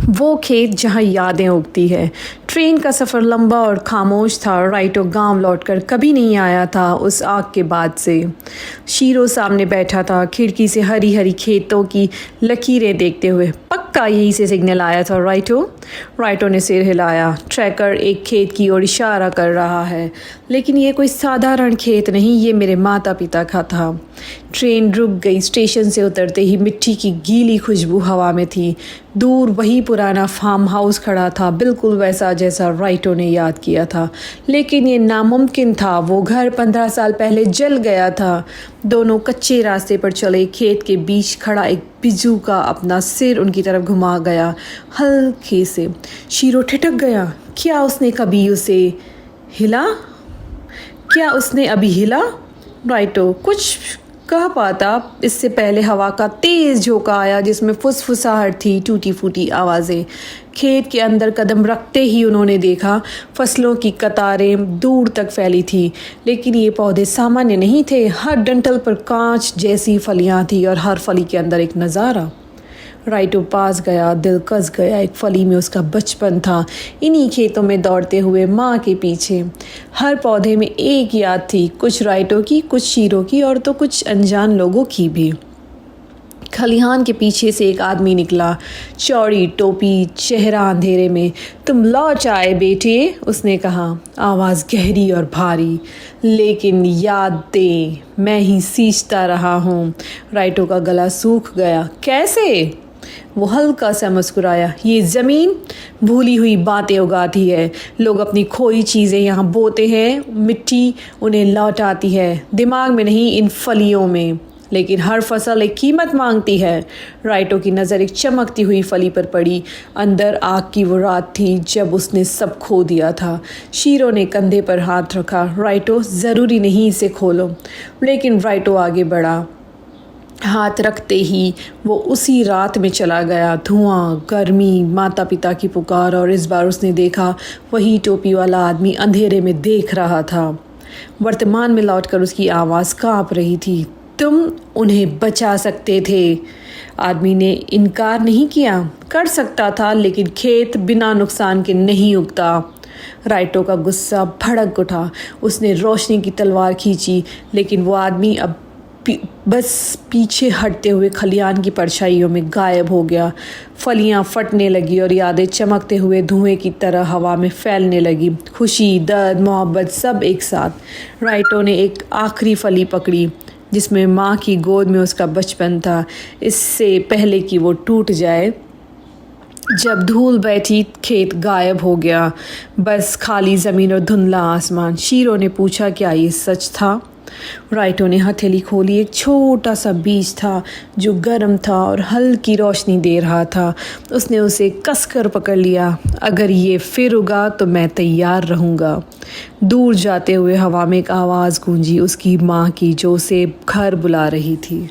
वो खेत जहाँ यादें उगती है। ट्रेन का सफ़र लंबा और खामोश था। राइटो गांव लौटकर कभी नहीं आया था उस आग के बाद से। शीरो सामने बैठा था, खिड़की से हरी हरी खेतों की लकीरें देखते हुए। पक्का यही से सिग्नल आया था राइटो ने सिर हिलाया। ट्रैकर एक खेत की ओर इशारा कर रहा है, लेकिन ये कोई साधारण खेत नहीं, ये मेरे माता पिता का था। ट्रेन रुक गई। स्टेशन से उतरते ही मिट्टी की गीली खुशबू हवा में थी। दूर वही पुराना फार्म हाउस खड़ा था, बिल्कुल वैसा जैसा राइटो ने याद किया था। लेकिन ये नामुमकिन था। वो घर 15 साल पहले जल गया था। दोनों कच्चे रास्ते पर चले। खेत के बीच खड़ा एक बिज्जू का अपना सिर उनकी तरफ घुमा गया, हल्के से। शीरो ठिठक गया। क्या उसने अभी हिला? राइटो कुछ कह पाता इससे पहले हवा का तेज झोंका आया, जिसमें फुसफुसाहट थी, टूटी फूटी आवाज़ें। खेत के अंदर कदम रखते ही उन्होंने देखा फसलों की कतारें दूर तक फैली थी, लेकिन ये पौधे सामान्य नहीं थे। हर डंठल पर कांच जैसी फलियां थी और हर फली के अंदर एक नज़ारा। राइटो पास गया, दिल कस गया। एक फली में उसका बचपन था, इन्हीं खेतों में दौड़ते हुए माँ के पीछे। हर पौधे में एक याद थी, कुछ राइटो की, कुछ शीरो की और तो कुछ अनजान लोगों की भी। खलिहान के पीछे से एक आदमी निकला, चौड़ी टोपी, चेहरा अंधेरे में। तुम लौट आए बेटे, उसने कहा, आवाज़ गहरी और भारी। लेकिन याद दे, मैं ही सींचता रहा हूँ। राइटो का गला सूख गया। कैसे? वो हल्का सा मुस्कुराया। ये ज़मीन भूली हुई बातें उगाती है। लोग अपनी खोई चीज़ें यहाँ बोते हैं, मिट्टी उन्हें लौटाती है, दिमाग में नहीं, इन फलियों में। लेकिन हर फसल एक कीमत मांगती है। राइटो की नज़र एक चमकती हुई फली पर पड़ी। अंदर आग की वो रात थी जब उसने सब खो दिया था। शीरो ने कंधे पर हाथ रखा। राइटो, ज़रूरी नहीं इसे खोलो। लेकिन राइटो आगे बढ़ा। हाथ रखते ही वो उसी रात में चला गया। धुआं, गर्मी, माता पिता की पुकार, और इस बार उसने देखा वही टोपी वाला आदमी अंधेरे में देख रहा था। वर्तमान में लौटकर उसकी आवाज़ काँप रही थी। तुम उन्हें बचा सकते थे। आदमी ने इनकार नहीं किया। कर सकता था, लेकिन खेत बिना नुकसान के नहीं उगता। राइटो का गुस्सा भड़क उठा। उसने रोशनी की तलवार खींची, लेकिन वो आदमी अब बस पीछे हटते हुए खलियान की परछाइयों में गायब हो गया। फलियां फटने लगी और यादें चमकते हुए धुएं की तरह हवा में फैलने लगी। खुशी, दर्द, मोहब्बत, सब एक साथ। राइटो ने एक आखिरी फली पकड़ी, जिसमें माँ की गोद में उसका बचपन था, इससे पहले कि वो टूट जाए। जब धूल बैठी, खेत गायब हो गया, बस खाली ज़मीन और धुंधला आसमान। शीरो ने पूछा, क्या ये सच था? राइटो ने हथेली खोली। एक छोटा सा बीज था जो गर्म था और हल्की रोशनी दे रहा था। उसने उसे कसकर पकड़ लिया। अगर ये फिर उगा तो मैं तैयार रहूँगा। दूर जाते हुए हवा में एक आवाज़ गूंजी, उसकी माँ की, जो उसे घर बुला रही थी।